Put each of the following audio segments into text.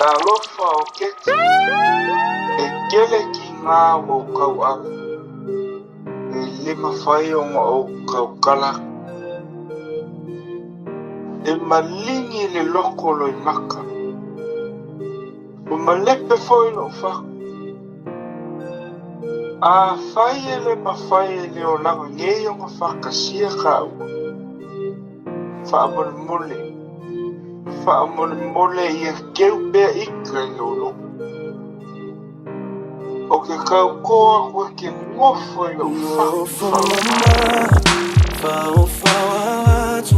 Talofa o keti e kele ki ngā o kau au e lima whai o ngā o kau kala e malingi le loko loi maka o malepe foi lo whaku a whai e le mawhai e le o langa ngei o ngā whakasia ka ua whaamone mole Whaamole ia keu pea ika i lolo. O ke kau koa koe ke ngofo i lo whao atu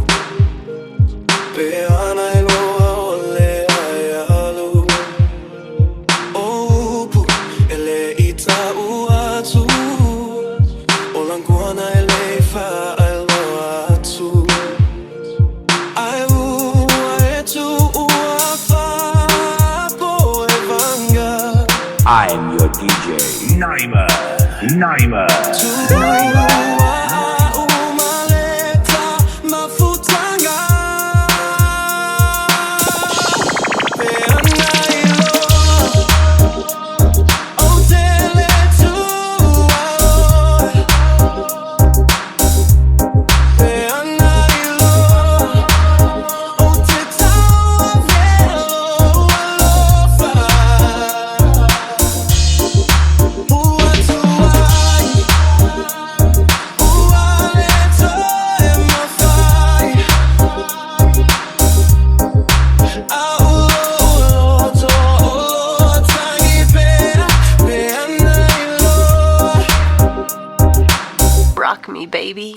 Pe ana Iloa ole ai alu O upu ele ita atu O languana ele whaelo atu I'm your DJ NAIMA. Rock me, baby.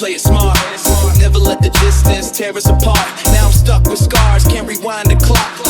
Play it smart, never let the distance tear us apart. Now I'm stuck with scars, can't rewind the clock.